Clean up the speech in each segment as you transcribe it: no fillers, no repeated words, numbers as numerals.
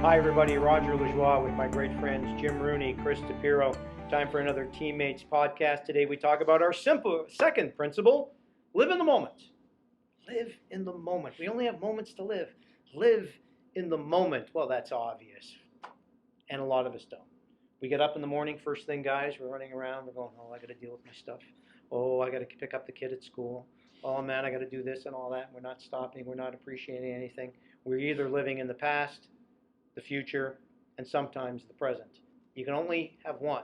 Hi, everybody. Roger Lajoie with my great friends Jim Rooney, Chris DePiro. Time for another Teammates podcast. Today we talk about our simple second principle: live in the moment. Live in the moment. We only have moments to live. Live in the moment. Well, that's obvious, and a lot of us don't. We get up in the morning, first thing, guys. We're running around. We're going, oh, I got to deal with my stuff. Oh, I got to pick up the kid at school. Oh man, I got to do this and all that. We're not stopping. We're not appreciating anything. We're either living in the past, the future, and sometimes the present. You can only have one.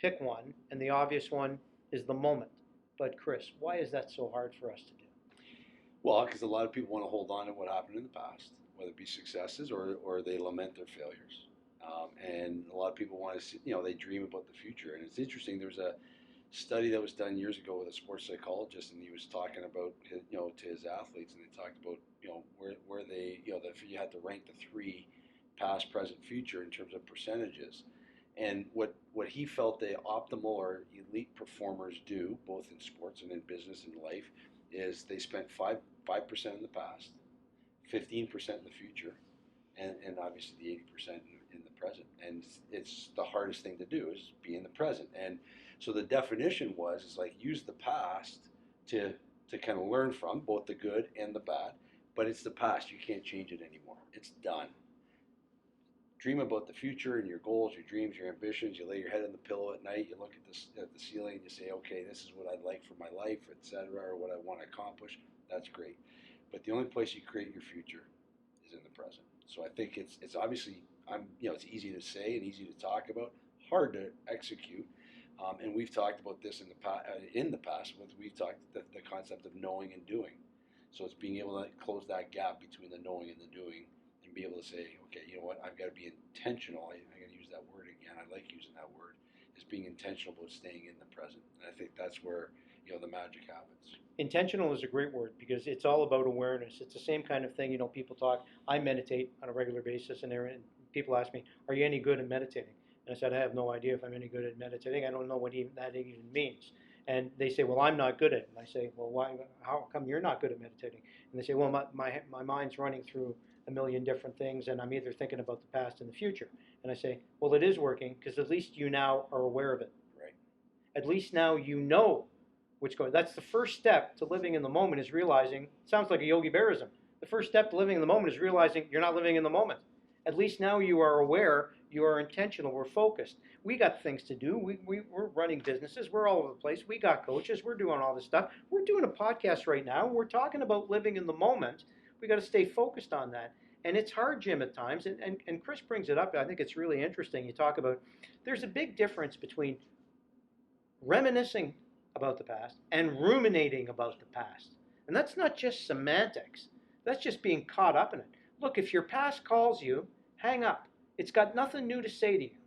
Pick one, and the obvious one is the moment. But Chris, why is that so hard for us to do? Well, because a lot of people want to hold on to what happened in the past, whether it be successes or they lament their failures. And a lot of people want to see, they dream about the future. And it's interesting. There was a study that was done years ago with a sports psychologist, and he was talking about, to his athletes, and they talked about, where they, that you had to rank the three past, present, future in terms of percentages. And what he felt the optimal or elite performers do, both in sports and in business and life, is they spent 5% in the past, 15% in the future, and obviously the 80% in the present. And it's the hardest thing to do is be in the present. And so the definition is like use the past to kind of learn from both the good and the bad, but it's the past. You can't change it anymore. It's done. Dream about the future and your goals, your dreams, your ambitions. You lay your head on the pillow at night. You look at the ceiling and you say, okay, this is what I'd like for my life, etc., or what I want to accomplish. That's great. But the only place you create your future is in the present. So I think it's obviously it's easy to say and easy to talk about, hard to execute. And we've talked about this in the past. We've talked the concept of knowing and doing. So it's being able to close that gap between the knowing and the doing, and be able to say, okay, you know what, I've got to be intentional. I got to use that word again. I like using that word. Is being intentional about staying in the present. And I think that's where the magic happens. Intentional is a great word because it's all about awareness. It's the same kind of thing, people talk. I meditate on a regular basis, and people ask me, are you any good at meditating? And I said, I have no idea if I'm any good at meditating. I don't know what that even means. And they say, well, I'm not good at it. And I say, well, why? How come you're not good at meditating? And they say, well, my mind's running through a million different things, and I'm either thinking about the past and the future. And I say, well, it is working because at least you now are aware of it. Right. At least now you know what's going. That's the first step to living in the moment is realizing. Sounds like a Yogi Berraism. The first step to living in the moment is realizing you're not living in the moment. At least now you are aware, you are intentional, we're focused. We got things to do. We're running businesses. We're all over the place. We got coaches. We're doing all this stuff. We're doing a podcast right now. We're talking about living in the moment. We got to stay focused on that. And it's hard, Jim, at times. And Chris brings it up. I think it's really interesting. You talk about there's a big difference between reminiscing about the past and ruminating about the past. And that's not just semantics, that's just being caught up in it. Look, if your past calls you, hang up. It's got nothing new to say to you,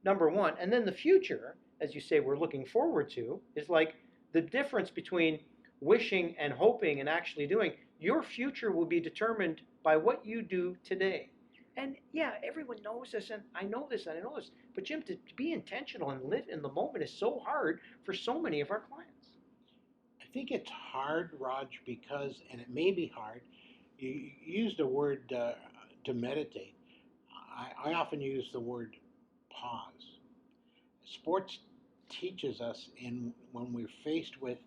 number one. And then the future, as you say, we're looking forward to, is like the difference between wishing and hoping and actually doing. Your future will be determined by what you do today. And yeah, everyone knows this, and I know this, and I know this. But Jim, to be intentional and live in the moment is so hard for so many of our clients. I think it's hard, Raj, because, and it may be hard, you used the word to meditate. I often use the word pause. Sports teaches us when we're faced with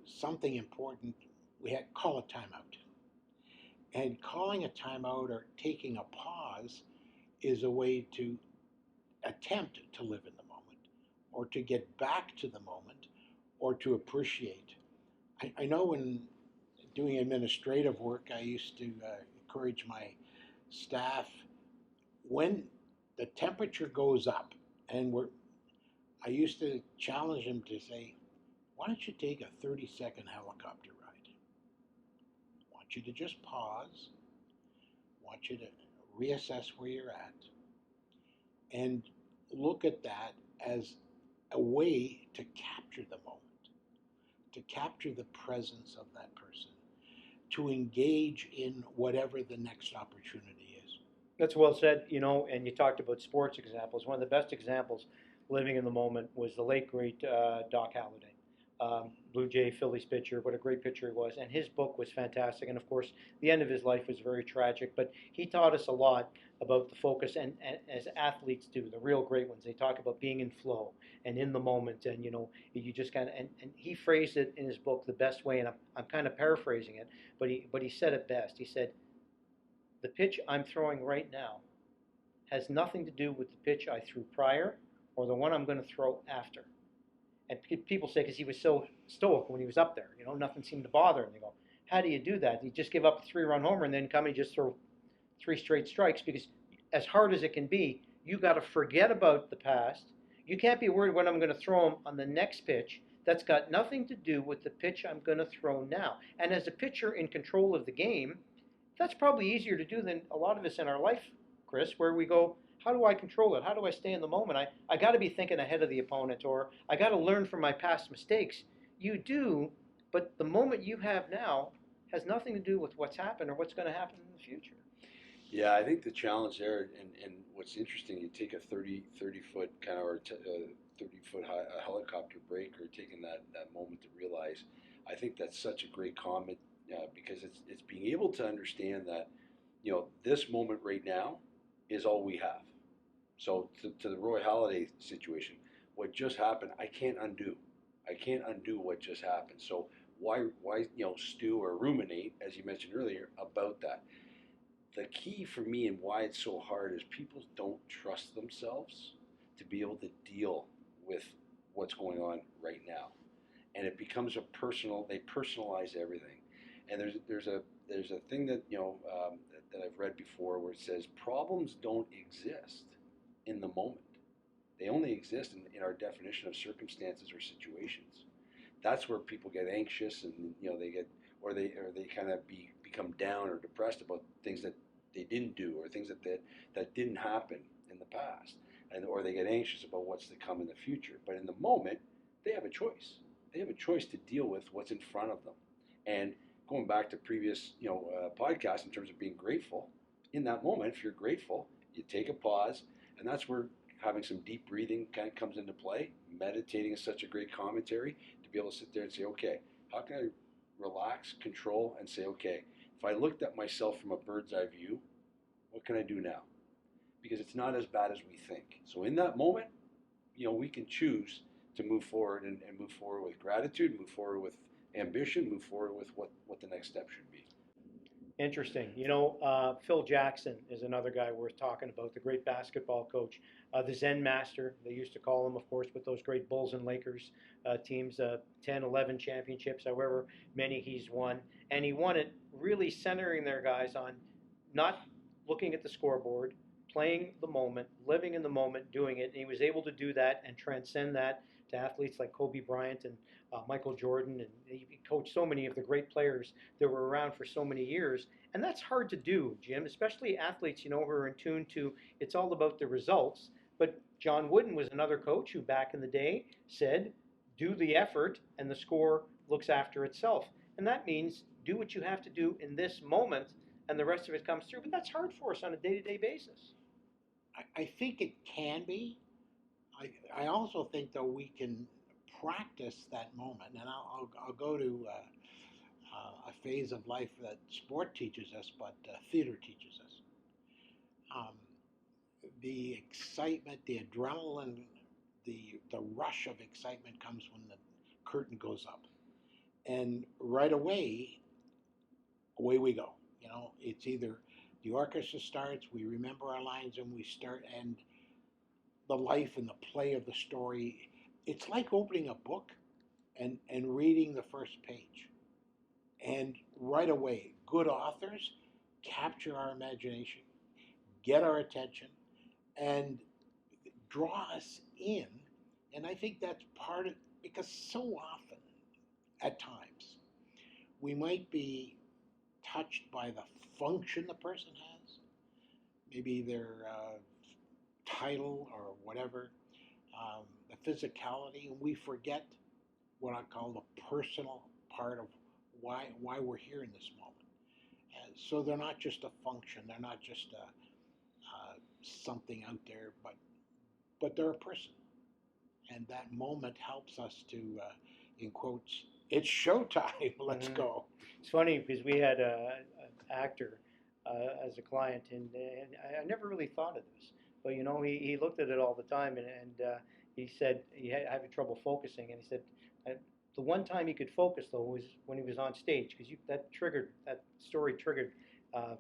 something important, call a timeout. And calling a timeout or taking a pause is a way to attempt to live in the moment or to get back to the moment or to appreciate. I know when doing administrative work, I used to encourage my staff when the temperature goes up, and I used to challenge them to say, why don't you take a 30-second helicopter ride? I want you to just pause, I want you to reassess where you're at, and look at that as a way to capture the moment, to capture the presence of that person, to engage in whatever the next opportunity is. That's well said, and you talked about sports examples. One of the best examples living in the moment was the late, great Doc Holliday. Blue Jay, Phillies pitcher. What a great pitcher he was, and his book was fantastic. And of course, the end of his life was very tragic. But he taught us a lot about the focus, and as athletes do, the real great ones. They talk about being in flow and in the moment, and you just kind of. And he phrased it in his book the best way, and I'm kind of paraphrasing it, but he said it best. He said, "The pitch I'm throwing right now has nothing to do with the pitch I threw prior or the one I'm going to throw after." And people say, because he was so stoic when he was up there, nothing seemed to bother him. They go, how do you do that? You just give up a 3-run homer and then come and just throw 3 straight strikes, because as hard as it can be, you got to forget about the past. You can't be worried when I'm going to throw him on the next pitch. That's got nothing to do with the pitch I'm going to throw now. And as a pitcher in control of the game, that's probably easier to do than a lot of us in our life, Chris, where we go, how do I control it? How do I stay in the moment? I got to be thinking ahead of the opponent, or I got to learn from my past mistakes. You do, but the moment you have now has nothing to do with what's happened or what's going to happen in the future. Yeah, I think the challenge there, and what's interesting, you take a 30 foot kind of, or 30 foot high, helicopter break, or taking that moment to realize. I think that's such a great comment, because it's being able to understand that, this moment right now is all we have. So to the Roy Halladay situation, what just happened, I can't undo. I can't undo what just happened. So why stew or ruminate, as you mentioned earlier, about that? The key for me, and why it's so hard, is people don't trust themselves to be able to deal with what's going on right now, and it becomes a personal. They personalize everything, and there's a thing that that I've read before, where it says problems don't exist in the moment. They only exist in our definition of circumstances or situations. That's where people get anxious, and they get, or they kind of become down or depressed about things that they didn't do, or things that didn't happen in the past, and or they get anxious about what's to come in the future. But in the moment, they have a choice. They have a choice to deal with what's in front of them. And going back to previous podcasts in terms of being grateful, in that moment, if you're grateful, you take a pause, and that's where having some deep breathing kind of comes into play. Meditating is such a great commentary, to be able to sit there and say, okay, how can I relax, control, and say, okay, if I looked at myself from a bird's eye view, what can I do now? Because it's not as bad as we think. So in that moment, we can choose to move forward, and move forward with gratitude, move forward with ambition, move forward with what the next step should be. Interesting. Phil Jackson is another guy worth talking about, the great basketball coach, the Zen master, they used to call him, of course, with those great Bulls and Lakers teams, 10, 11 championships, however many he's won. And he won it really centering their guys on not looking at the scoreboard, playing the moment, living in the moment, doing it. And he was able to do that and transcend that to athletes like Kobe Bryant and Michael Jordan. And he coached so many of the great players that were around for so many years. And that's hard to do, Jim, especially athletes, who are in tune to it's all about the results. But John Wooden was another coach who back in the day said, do the effort and the score looks after itself. And that means do what you have to do in this moment and the rest of it comes through. But that's hard for us on a day-to-day basis. I think it can be. I also think, though, we can practice that moment. And I'll go to a phase of life that sport teaches us, but theater teaches us. Um, the excitement, the adrenaline, the rush of excitement comes when the curtain goes up, and right away we go. It's either the orchestra starts, we remember our lines, and we start, and the life and the play of the story. It's like opening a book and reading the first page, and right away, good authors capture our imagination, get our attention, and draw us in. And I think that's part of, because so often, at times, we might be touched by the function the person has, maybe their title or whatever, the physicality, and we forget what I call the personal part of why we're here in this moment. And so they're not just a function, they're not just something out there, but they're a person. And that moment helps us to in quotes, it's showtime, let's Mhm. go. It's funny because we had an actor as a client, and I never really thought of this, but you know, he looked at it all the time, and he said he had having trouble focusing, and he said uh, the one time he could focus though was when he was on stage because that story triggered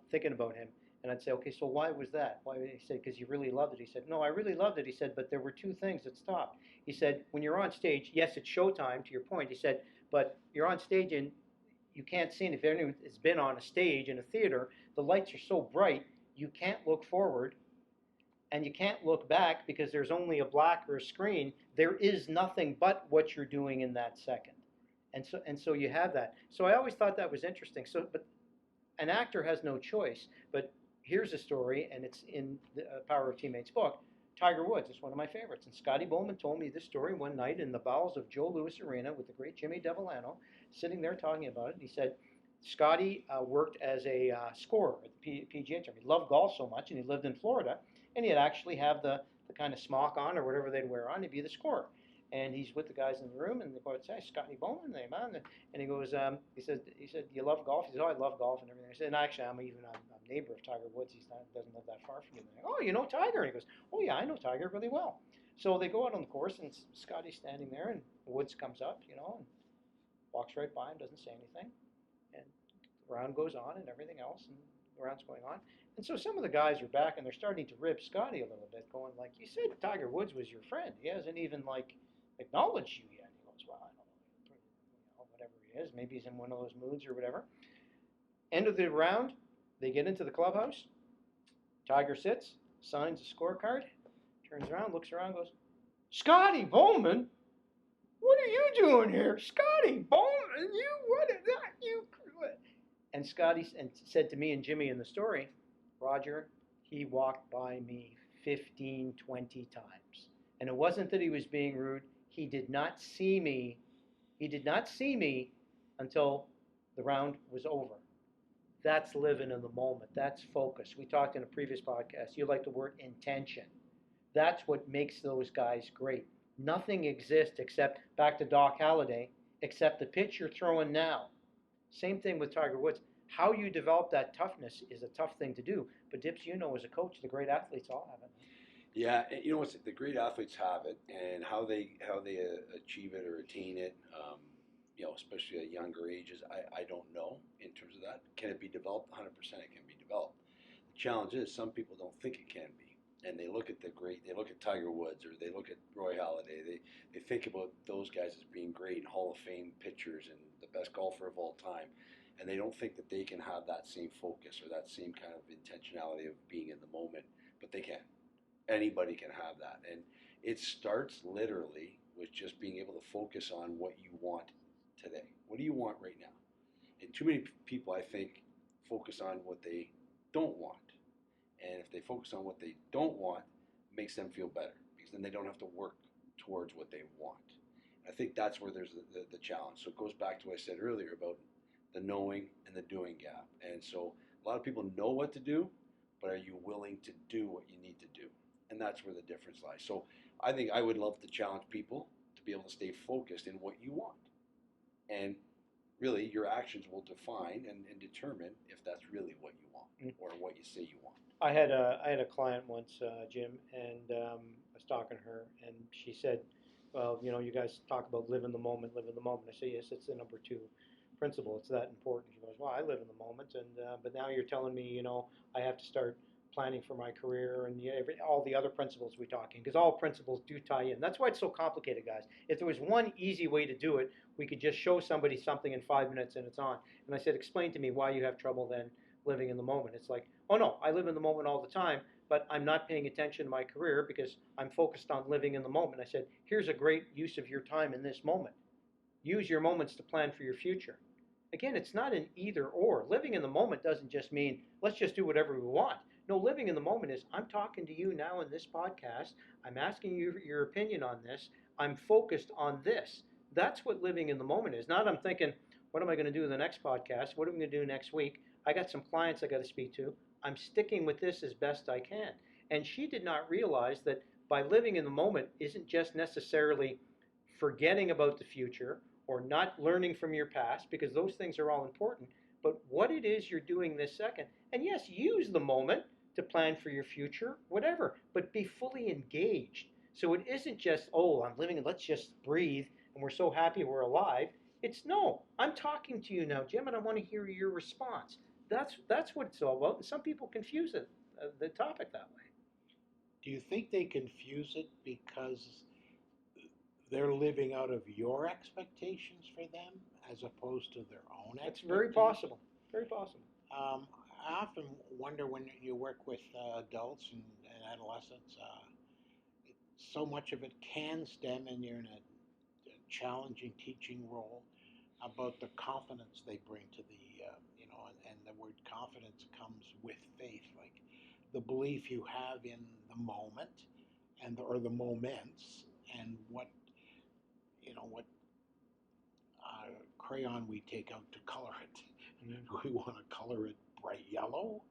thinking about him, and I'd say, okay, so why was that? Why? He said because you really loved it. He said, no, I really loved it. He said, but there were two things that stopped. He said, when you're on stage, yes, it's showtime. To your point, he said, but you're on stage and you can't see it. If anyone has been on a stage in a theater, the lights are so bright you can't look forward and you can't look back because there's only a black or a screen. There is nothing but what you're doing in that second, and so you have that. So I always thought that was interesting. So, but an actor has no choice. But here's a story, and it's in the Power of Teammates book. Tiger Woods is one of my favorites, and Scotty Bowman told me this story one night in the bowels of Joe Louis Arena with the great Jimmy Devellano, sitting there talking about it. He said Scotty worked as a scorer at the PGA Tour. He loved golf so much, and he lived in Florida, and he'd actually have the kind of smock on or whatever they'd wear on to be the scorer. And he's with the guys in the room, and they go, "Say, Scotty Bowman, name on." And he goes, he said, "You love golf?" He said, "Oh, I love golf and everything." I said, "And actually, I'm a neighbor of Tiger Woods. He's not doesn't live that far from you." Like, "Oh, you know Tiger?" And he goes, "Oh yeah, I know Tiger really well." So they go out on the course, and Scotty's standing there, and Woods comes up, and walks right by him, doesn't say anything, and the round goes on and everything else, and the round's going on. And so some of the guys are back, and they're starting to rib Scotty a little bit, going like, "You said Tiger Woods was your friend. He hasn't even like acknowledged you yet." He goes, "Well, I don't know, whatever he is. Maybe he's in one of those moods or whatever." End of the round, they get into the clubhouse. Tiger sits, signs a scorecard, turns around, looks around, goes, "Scotty Bowman, what are you doing here? Scotty Bowman, what is that? And Scotty said to me and Jimmy in the story, "Roger, he walked by me 15, 20 times. And it wasn't that he was being rude. He did not see me. He did not see me until the round was over. That's living in the moment. That's focus. We talked in a previous podcast. You like the word intention. That's what makes those guys great. Nothing exists except, back to Doc Halliday, except the pitch you're throwing now. Same thing with Tiger Woods. How you develop that toughness is a tough thing to do. But Dips, as a coach, the great athletes all have it. Yeah, and you know what's the great athletes have it, and how they achieve it or attain it. Especially at younger ages, I don't know in terms of that. Can it be developed? 100% it can be developed. The challenge is some people don't think it can be, and they look at they look at Tiger Woods or they look at Roy Halladay. They think about those guys as being great Hall of Fame pitchers and the best golfer of all time, and they don't think that they can have that same focus or that same kind of intentionality of being in the moment, but they can. Anybody can have that, and it starts literally with just being able to focus on what you want today. What do you want right now? And too many people, I think, focus on what they don't want. And if they focus on what they don't want, it makes them feel better because then they don't have to work towards what they want. I think that's where there's the challenge. So it goes back to what I said earlier about the knowing and the doing gap. And so a lot of people know what to do, but are you willing to do what you need to do? And that's where the difference lies. So I think I would love to challenge people to be able to stay focused in what you want. And really, your actions will define and determine if that's really what you want or what you say you want. I had a client once, Jim, and I was talking to her, and she said, "Well, you guys talk about live in the moment, live in the moment." I said, "Yes, it's the number two principle. It's that important." She goes, "Well, I live in the moment, and but now you're telling me, I have to start planning for my career and all the other principles we're talking, because all principles do tie in. That's why it's so complicated, guys. If there was one easy way to do it, we could just show somebody something in 5 minutes and it's on." And I said, "Explain to me why you have trouble then living in the moment." It's like, "Oh no, I live in the moment all the time, but I'm not paying attention to my career because I'm focused on living in the moment." I said, "Here's a great use of your time in this moment. Use your moments to plan for your future." Again, it's not an either or. Living in the moment doesn't just mean let's just do whatever we want. No, living in the moment is I'm talking to you now in this podcast. I'm asking you your opinion on this. I'm focused on this. That's what living in the moment is. Not I'm thinking, what am I going to do in the next podcast? What am I going to do next week? I got some clients I got to speak to. I'm sticking with this as best I can. And she did not realize that by living in the moment isn't just necessarily forgetting about the future or not learning from your past, because those things are all important, but what it is you're doing this second. And yes, use the moment to plan for your future, whatever, but be fully engaged. So it isn't just, oh, I'm living and let's just breathe and we're so happy we're alive. It's no, I'm talking to you now, Jim, and I want to hear your response. That's what it's all about. And some people confuse it, the topic that way. Do you think they confuse it because they're living out of your expectations for them as opposed to their own It's expectations? very possible. Very possible. I often wonder when you work with adults and adolescents, so much of it can stem, and you're in a challenging teaching role, about the confidence they bring to the, and the word confidence comes with faith, like the belief you have in the moment or the moments, and what crayon we take out to color it. Do we want to color it bright yellow?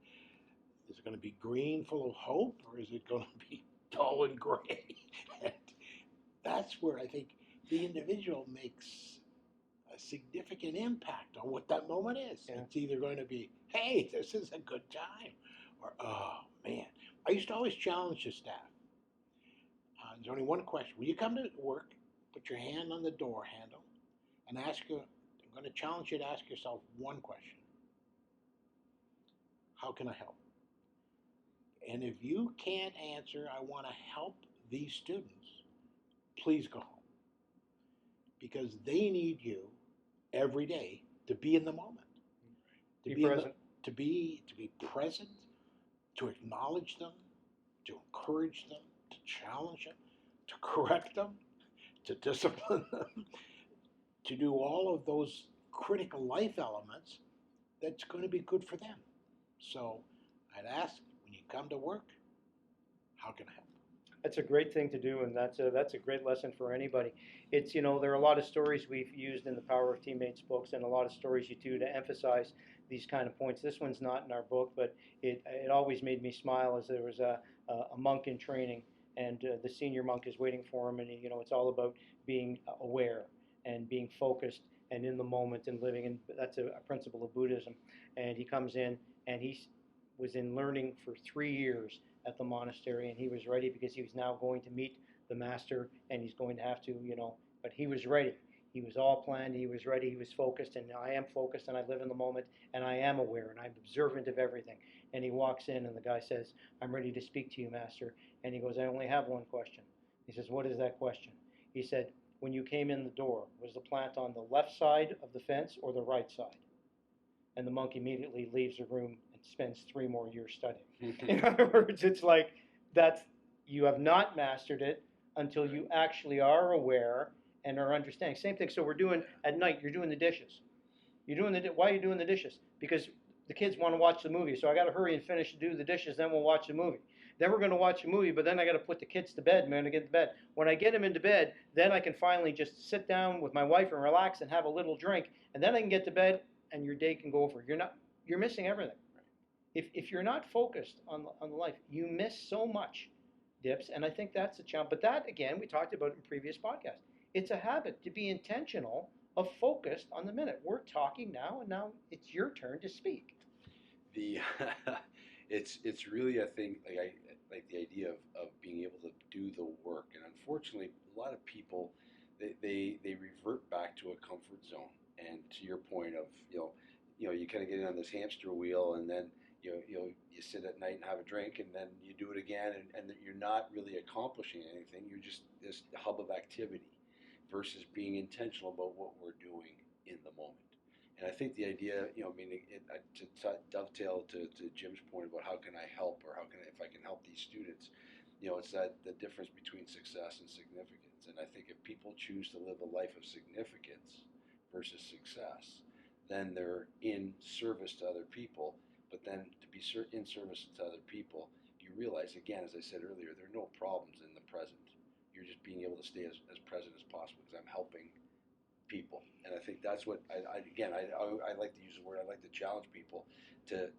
Is it going to be green, full of hope, or is it going to be dull and gray? And that's where I think the individual makes a significant impact on what that moment is. Yeah. It's either going to be, hey, this is a good time, or, oh, man. I used to always challenge the staff. There's only one question. When you come to work, put your hand on the door handle and I'm going to challenge you to ask yourself one question. How can I help? And if you can't answer, I want to help these students, please go home. Because they need you every day to be in the moment. Be present. To be present, to acknowledge them, to encourage them, to challenge them, to correct them, to discipline them, to do all of those critical life elements that's going to be good for them. So I'd ask, when you come to work, how can I help? That's a great thing to do, and that's a great lesson for anybody. It's, there are a lot of stories we've used in the Power of Teammates books, and a lot of stories you do to emphasize these kind of points. This one's not in our book, but it always made me smile as there was a monk in training, and the senior monk is waiting for him, and it's all about being aware and being focused and in the moment and living, and that's a principle of Buddhism. And he comes in, and he was in learning for 3 years at the monastery, and he was ready because he was now going to meet the master, and he's going to have to, but he was ready. He was all planned, he was ready, he was focused, and I am focused, and I live in the moment, and I am aware, and I'm observant of everything. And he walks in, and the guy says, I'm ready to speak to you, master. And he goes, I only have one question. He says, what is that question? He said, when you came in the door, was the plant on the left side of the fence or the right side? And the monk immediately leaves the room and spends 3 more years studying. In other words, it's like you have not mastered it until you actually are aware and are understanding. Same thing. So we're doing at night. You're doing the dishes. Why are you doing the dishes? Because the kids want to watch the movie. So I got to hurry and finish to do the dishes. Then we'll watch the movie. Then we're going to watch a movie, but then I got to put the kids to bed. I'm going to get to bed. When I get them into bed, then I can finally just sit down with my wife and relax and have a little drink, and then I can get to bed, and your day can go over. You're missing everything. If you're not focused on the life, you miss so much, Dips. And I think that's a challenge. But that, again, we talked about in previous podcasts. It's a habit to be intentional of focused on the minute. We're talking now, and now it's your turn to speak. It's really, I think, like the idea of being able to do the work. And unfortunately, a lot of people they revert back to a comfort zone. And to your point of you kind of get in on this hamster wheel, and then you sit at night and have a drink, and then you do it again, and you're not really accomplishing anything. You're just this hub of activity versus being intentional about what we're doing in the moment. And I think the idea, to dovetail to Jim's point about how can I help, or if I can help these students, it's that the difference between success and significance. And I think if people choose to live a life of significance versus success, then they're in service to other people. But then to be in service to other people, you realize, again, as I said earlier, there are no problems in the present. You're just being able to stay as present as possible because I'm helping people. And I think that's what I like to use the word. I like to challenge people to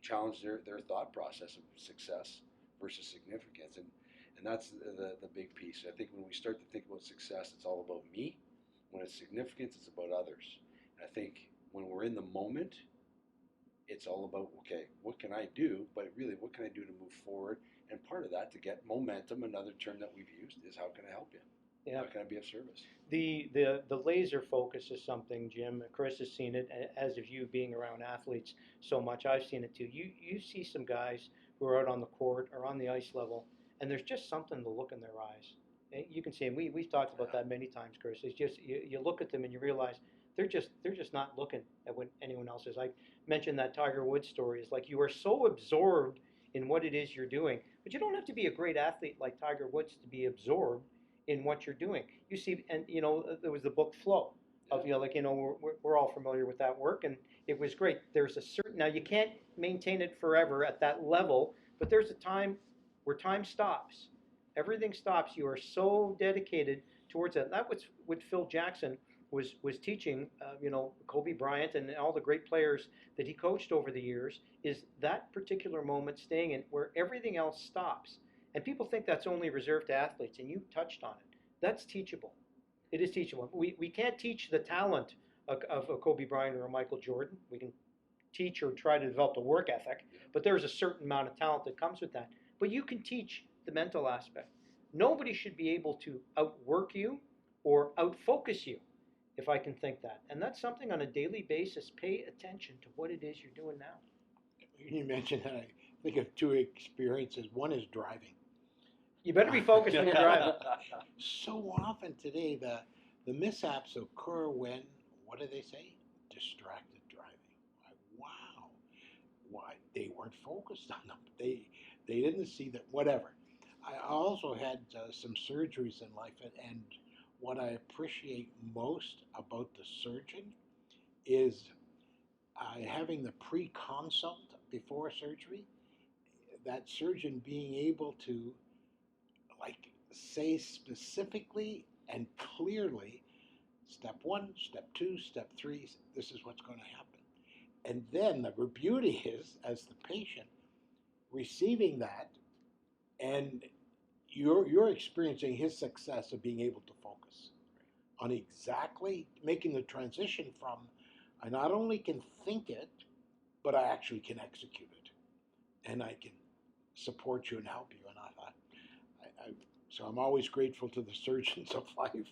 challenge their thought process of success versus significance. And that's the big piece. I think when we start to think about success, it's all about me When it's significance, it's about others. And I think when we're in the moment, it's all about, okay, what can I do? But really, what can I do to move forward? And part of that, to get momentum, another term that we've used, is how can I help you? Yeah. How can I be of service? The laser focus is something, Jim. Chris has seen it, as of you being around athletes so much. I've seen it too. You see some guys who are out on the court or on the ice level, and there's just something to look in their eyes. You can see, and we've talked about that many times, Chris. It's just you look at them and you realize they're just not looking at what anyone else is. I mentioned that Tiger Woods story. Is like you are so absorbed in what it is you're doing, but you don't have to be a great athlete like Tiger Woods to be absorbed in what you're doing. You see, and there was the book Flow, of like we're all familiar with that work, and it was great. There's a certain, now you can't maintain it forever at that level, but there's a time where time stops. Everything stops. You are so dedicated towards that. That was what Phil Jackson was teaching. Kobe Bryant and all the great players that he coached over the years, is that particular moment staying in where everything else stops. And people think that's only reserved to athletes, and you touched on it. That's teachable. It is teachable. We can't teach the talent of a Kobe Bryant or a Michael Jordan. We can teach or try to develop a work ethic, but there's a certain amount of talent that comes with that. But you can teach the mental aspect. Nobody should be able to outwork you or outfocus you, if I can think that. And that's something on a daily basis. Pay attention to what it is you're doing now. You mentioned that. I think of two experiences. One is driving. You better be focused when you're driving. So often today, the mishaps occur when, what do they say? Distracted driving. Like, wow, why they weren't focused on them. They didn't see that. Whatever. I also had some surgeries in life, and what I appreciate most about the surgeon is having the pre-consult before surgery. That surgeon being able to like say specifically and clearly, step one, step two, step three, this is what's going to happen. And then the beauty is, as the patient, receiving that, and you're experiencing his success of being able to focus on exactly making the transition from, I not only can think it, but I actually can execute it, and I can support you and help you. And I thought, so I'm always grateful to the surgeons of life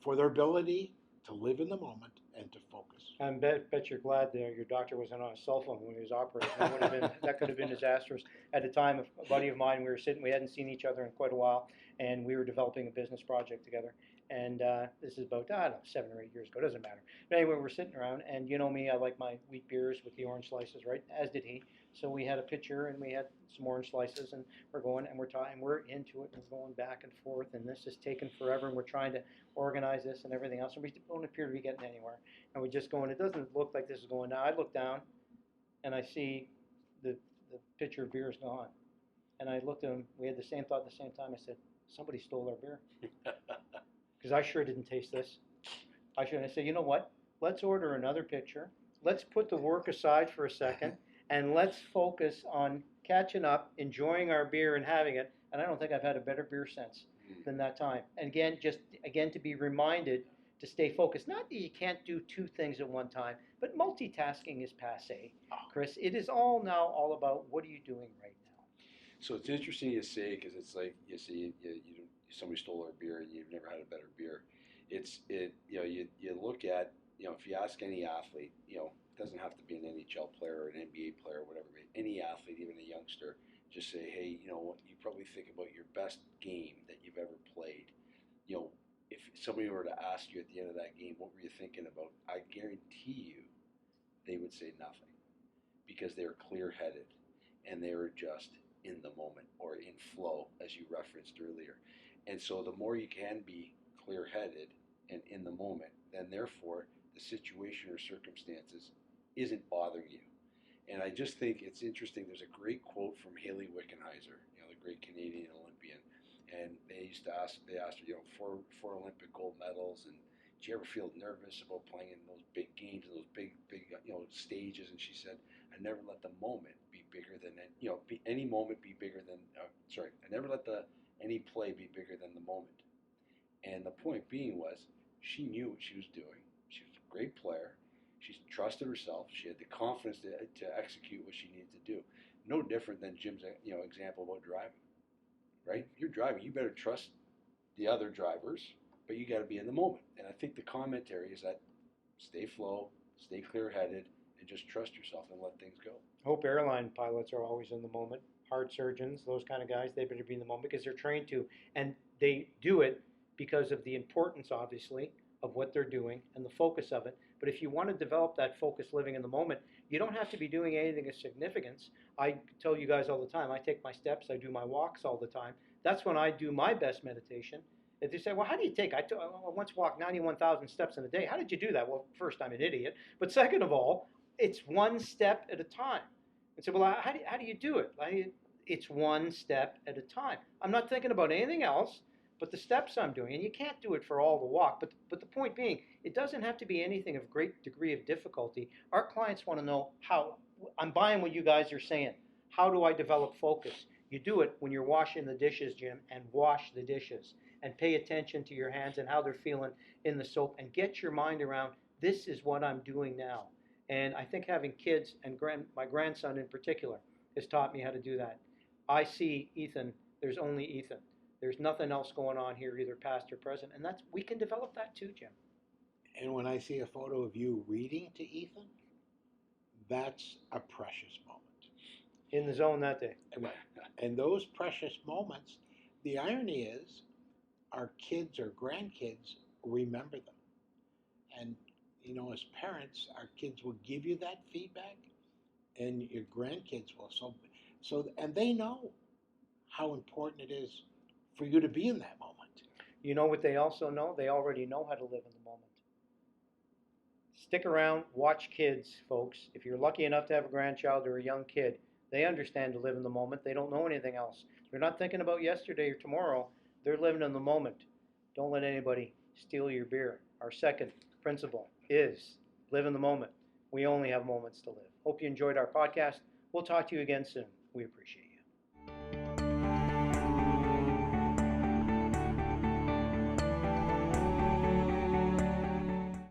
for their ability to live in the moment and to focus. I bet you're glad there your doctor wasn't on a cell phone when he was operating. That could have been disastrous. At the time, a buddy of mine, we hadn't seen each other in quite a while, and we were developing a business project together. And this is about, I don't know, 7 or 8 years ago, doesn't matter. But anyway, we're sitting around, and you know me, I like my wheat beers with the orange slices, right? As did he. So we had a pitcher, and we had some orange slices, and we're going, and we're into it, and we're going back and forth, and this is taking forever, and we're trying to organize this and everything else, and we don't appear to be getting anywhere. And we're just going, it doesn't look like this is going now. I look down, and I see the pitcher of beer is gone. And I looked at him, we had the same thought at the same time. I said, somebody stole our beer. Because I sure didn't taste this. I said, you know what? Let's order another pitcher. Let's put the work aside for a second, and let's focus on catching up, enjoying our beer, and having it. And I don't think I've had a better beer since than that time. And again, to be reminded to stay focused. Not that you can't do two things at one time, but multitasking is passé, Chris. It is all now all about what are you doing right now. So it's interesting you say, because it's like you see, somebody stole our beer and you've never had a better beer. You look at, if you ask any athlete, it doesn't have to be an NHL player or an NBA player or whatever, but any athlete, even a youngster, just say, hey, you probably think about your best game that you've ever played. If somebody were to ask you at the end of that game, what were you thinking about? I guarantee you they would say nothing, because they're clear-headed and they were just in the moment or in flow, as you referenced earlier. And so the more you can be clear-headed and in the moment, then therefore the situation or circumstances isn't bothering you. And I just think it's interesting. There's a great quote from Hayley Wickenheiser, the great Canadian Olympian. And they asked her, four Olympic gold medals, and did you ever feel nervous about playing in those big games and those big stages? And she said, I never let the moment be bigger than any moment be bigger than I never let any play be bigger than the moment. And the point being was, she knew what she was doing. She was a great player. She trusted herself. She had the confidence to execute what she needed to do. No different than Jim's example about driving, right? You're driving. You better trust the other drivers, but you got to be in the moment. And I think the commentary is that stay flow, stay clear-headed, and just trust yourself and let things go. Hope airline pilots are always in the moment. Heart surgeons, those kind of guys, they better be in the moment because they're trained to. And they do it because of the importance, obviously, of what they're doing and the focus of it. But if you want to develop that focus living in the moment, you don't have to be doing anything of significance. I tell you guys all the time, I take my steps, I do my walks all the time. That's when I do my best meditation. If they say, well, how do you take? I once walked 91,000 steps in a day. How did you do that? Well, first, I'm an idiot. But second of all, it's one step at a time. And so, well, how do you do it? It's one step at a time. I'm not thinking about anything else but the steps I'm doing. And you can't do it for all the walk. But the point being, it doesn't have to be anything of great degree of difficulty. Our clients want to know how. I'm buying what you guys are saying. How do I develop focus? You do it when you're washing the dishes, Jim, and wash the dishes. And pay attention to your hands and how they're feeling in the soap. And get your mind around, this is what I'm doing now. And I think having kids, and my grandson in particular, has taught me how to do that. I see Ethan, there's only Ethan. There's nothing else going on here, either past or present. And we can develop that too, Jim. And when I see a photo of you reading to Ethan, that's a precious moment. In the zone that day. And those precious moments, the irony is, our kids or grandkids remember them. And, as parents, our kids will give you that feedback, and your grandkids will. And they know how important it is for you to be in that moment. You know what they also know? They already know how to live in the moment. Stick around, watch kids, folks. If you're lucky enough to have a grandchild or a young kid, they understand to live in the moment. They don't know anything else. They're not thinking about yesterday or tomorrow. They're living in the moment. Don't let anybody steal your beer. Our second principle is live in the moment. We only have moments to live. Hope you enjoyed our podcast. We'll talk to you again soon. We appreciate you.